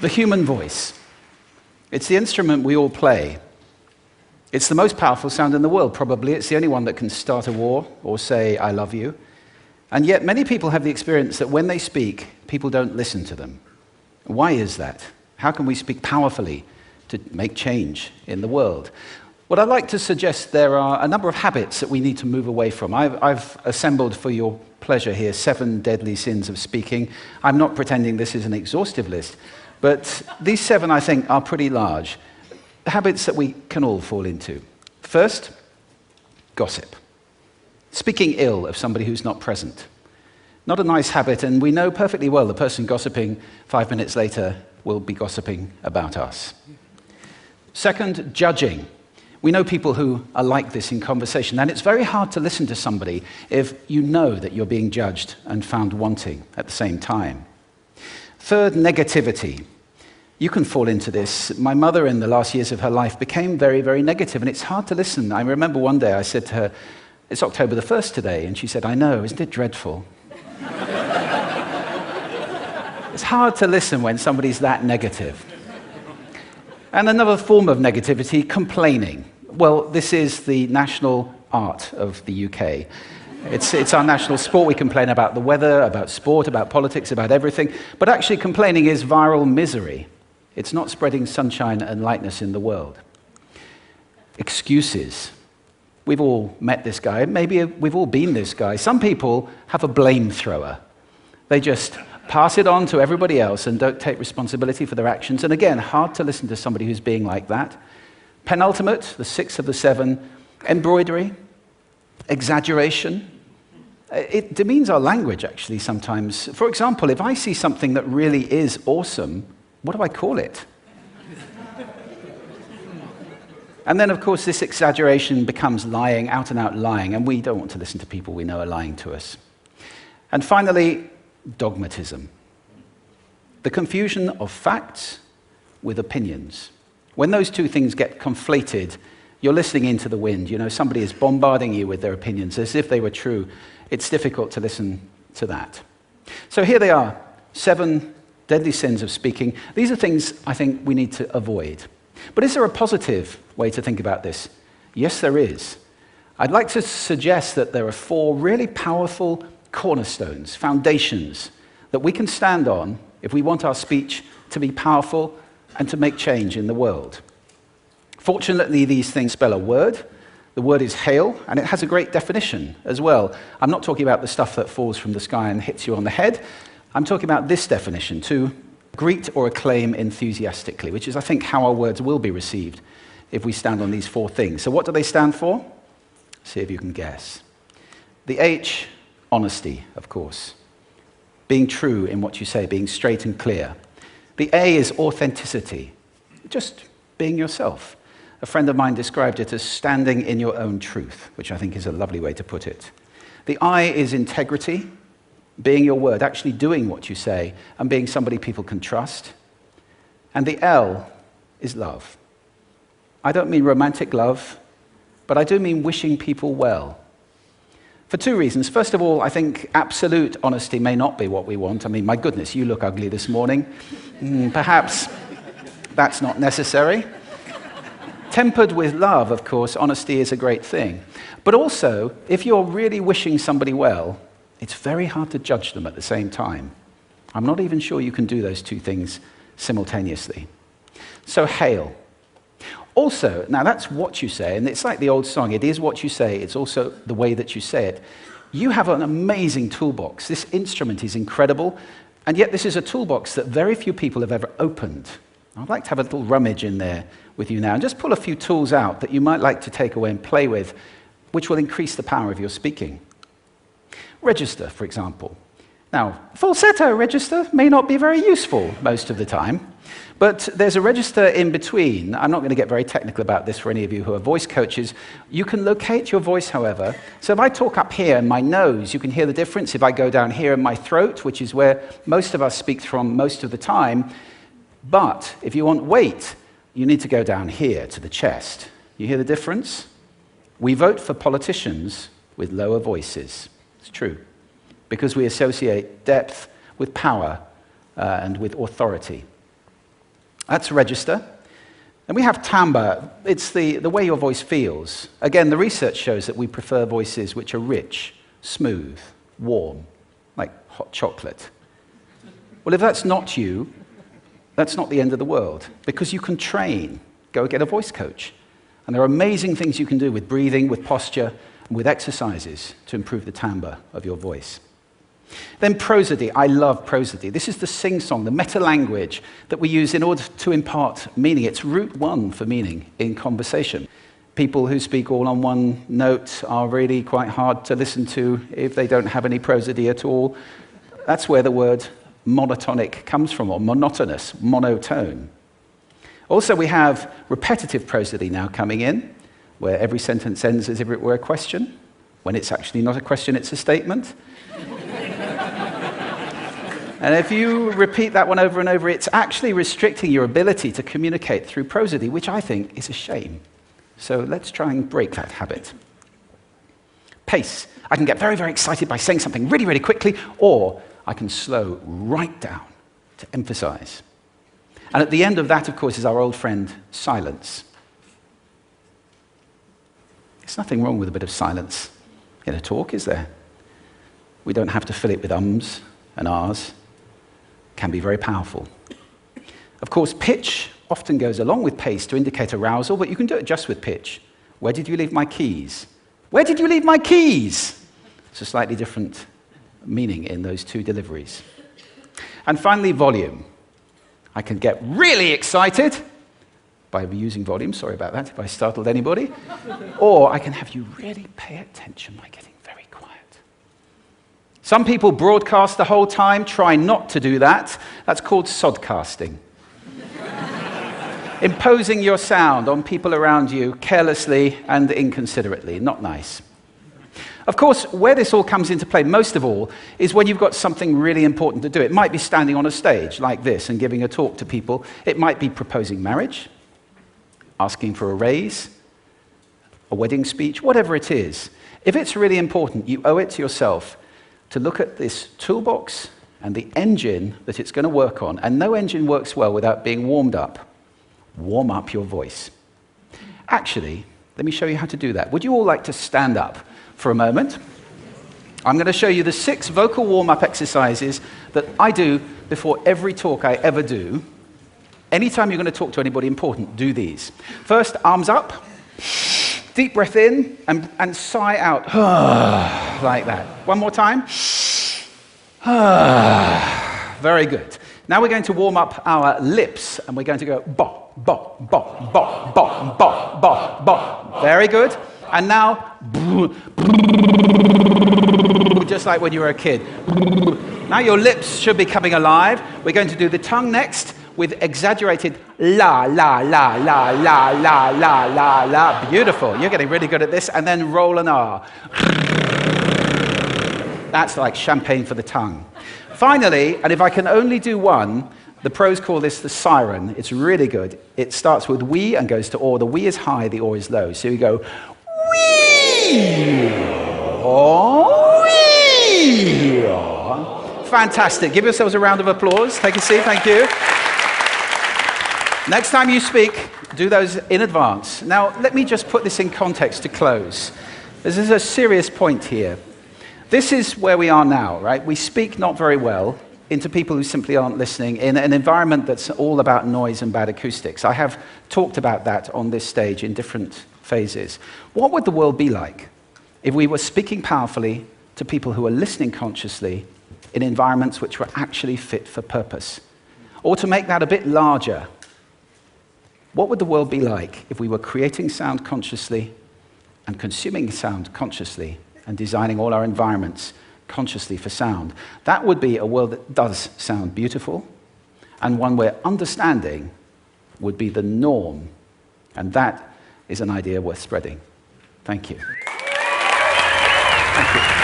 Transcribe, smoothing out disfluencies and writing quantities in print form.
The human voice. It's the instrument we all play. It's the most powerful sound in the world, probably. It's the only one that can start a war or say, I love you. And yet many people have the experience that when they speak, people don't listen to them. Why is that? How can we speak powerfully to make change in the world? What I'd like to suggest, there are a number of habits that we need to move away from. I've assembled for your pleasure here 7 deadly sins of speaking. I'm not pretending this is an exhaustive list, but these 7, I think, are pretty large. Habits that we can all fall into. First, gossip. Speaking ill of somebody who's not present. Not a nice habit, and we know perfectly well the person gossiping 5 minutes later will be gossiping about us. Second, judging. We know people who are like this in conversation, and it's very hard to listen to somebody if you know that you're being judged and found wanting at the same time. Third, negativity. You can fall into this. My mother, in the last years of her life, became very, very negative, and it's hard to listen. I remember one day I said to her, it's October the 1st today, and she said, I know, isn't it dreadful? It's hard to listen when somebody's that negative. And another form of negativity, complaining. Well, this is the national art of the UK. It's our national sport. We complain about the weather, about sport, about politics, about everything. But actually, complaining is viral misery. It's not spreading sunshine and lightness in the world. Excuses. We've all met this guy. Maybe we've all been this guy. Some people have a blame thrower. They just pass it on to everybody else and don't take responsibility for their actions. And again, hard to listen to somebody who's being like that. Penultimate, the 6th of the 7, embroidery, exaggeration. It demeans our language, actually, sometimes. For example, if I see something that really is awesome, what do I call it? And then, of course, this exaggeration becomes lying, out-and-out lying, and we don't want to listen to people we know are lying to us. And finally, dogmatism. The confusion of facts with opinions. When those two things get conflated, you're listening into the wind. You know, somebody is bombarding you with their opinions as if they were true. It's difficult to listen to that. So here they are, 7 deadly sins of speaking. These are things I think we need to avoid. But is there a positive way to think about this? Yes, there is. I'd like to suggest that there are 4 really powerful cornerstones, foundations, that we can stand on if we want our speech to be powerful and to make change in the world. Fortunately, these things spell a word. The word is hail, and it has a great definition as well. I'm not talking about the stuff that falls from the sky and hits you on the head. I'm talking about this definition, to greet or acclaim enthusiastically, which is, I think, how our words will be received if we stand on these 4 things. So what do they stand for? See if you can guess. The H, honesty, of course. Being true in what you say, being straight and clear. The A is authenticity, just being yourself. A friend of mine described it as standing in your own truth, which I think is a lovely way to put it. The I is integrity, being your word, actually doing what you say, and being somebody people can trust. And the L is love. I don't mean romantic love, but I do mean wishing people well. For 2 reasons. First of all, I think absolute honesty may not be what we want. I mean, my goodness, you look ugly this morning. Perhaps that's not necessary. Tempered with love, of course, honesty is a great thing. But also, if you're really wishing somebody well, it's very hard to judge them at the same time. I'm not even sure you can do those 2 things simultaneously. So, hail. Also, now that's what you say, and it's like the old song, it is what you say, it's also the way that you say it. You have an amazing toolbox. This instrument is incredible, and yet this is a toolbox that very few people have ever opened. I'd like to have a little rummage in there with you now, and just pull a few tools out that you might like to take away and play with, which will increase the power of your speaking. Register, for example. Now, falsetto register may not be very useful most of the time, but there's a register in between. I'm not going to get very technical about this for any of you who are voice coaches. You can locate your voice, however. So if I talk up here in my nose, you can hear the difference. If I go down here in my throat, which is where most of us speak from most of the time. But if you want weight, you need to go down here to the chest. You hear the difference? We vote for politicians with lower voices. It's true. Because we associate depth with power and with authority. That's register. And we have timbre. It's the way your voice feels. Again, the research shows that we prefer voices which are rich, smooth, warm, like hot chocolate. Well, if that's not you, that's not the end of the world, because you can train. Go get a voice coach. And there are amazing things you can do with breathing, with posture, and with exercises to improve the timbre of your voice. Then prosody. I love prosody. This is the sing-song, the meta-language that we use in order to impart meaning. It's route one for meaning in conversation. People who speak all on one note are really quite hard to listen to if they don't have any prosody at all. That's where the word monotonic comes from, or monotonous, monotone. Also, we have repetitive prosody now coming in, where every sentence ends as if it were a question, when it's actually not a question, it's a statement. And if you repeat that one over and over, it's actually restricting your ability to communicate through prosody, which I think is a shame. So let's try and break that habit. Pace. I can get very, very excited by saying something really, really quickly, or I can slow right down to emphasize. And at the end of that, of course, is our old friend, silence. There's nothing wrong with a bit of silence in a talk, is there? We don't have to fill it with ums and ahs. It can be very powerful. Of course, pitch often goes along with pace to indicate arousal, but you can do it just with pitch. Where did you leave my keys? Where did you leave my keys? It's a slightly different meaning in those two deliveries. And finally, volume. I can get really excited by using volume, sorry about that if I startled anybody, or I can have you really pay attention by getting very quiet. Some people broadcast the whole time. Try not to do that. That's called sodcasting. Imposing your sound on people around you carelessly and inconsiderately. Not nice. Of course, where this all comes into play most of all is when you've got something really important to do. It might be standing on a stage like this and giving a talk to people. It might be proposing marriage, asking for a raise, a wedding speech, whatever it is. If it's really important, you owe it to yourself to look at this toolbox and the engine that it's going to work on. And no engine works well without being warmed up. Warm up your voice. Actually, let me show you how to do that. Would you all like to stand up for a moment? I'm going to show you the 6 vocal warm-up exercises that I do before every talk I ever do. Anytime you're going to talk to anybody important, do these. First, arms up. Deep breath in and sigh out. Like that. One more time. Very good. Now we're going to warm up our lips, and we're going to go bop, bop, bop, bop, bop, bop, bop, bop. Very good. And now, just like when you were a kid. Now your lips should be coming alive. We're going to do the tongue next with exaggerated la, la, la, la, la, la, la, la, la. Beautiful. You're getting really good at this. And then roll an R. That's like champagne for the tongue. Finally, and if I can only do one, the pros call this the siren. It's really good. It starts with we and goes to or. The we is high, the or is low. So you go wee, or wee. Fantastic. Give yourselves a round of applause. Take a seat. Thank you. Next time you speak, do those in advance. Now, let me just put this in context to close. This is a serious point here. This is where we are now, right? We speak not very well into people who simply aren't listening in an environment that's all about noise and bad acoustics. I have talked about that on this stage in different phases. What would the world be like if we were speaking powerfully to people who are listening consciously in environments which were actually fit for purpose? Or to make that a bit larger, what would the world be like if we were creating sound consciously and consuming sound consciously and designing all our environments consciously for sound? That would be a world that does sound beautiful, and one where understanding would be the norm. And that is an idea worth spreading. Thank you. Thank you.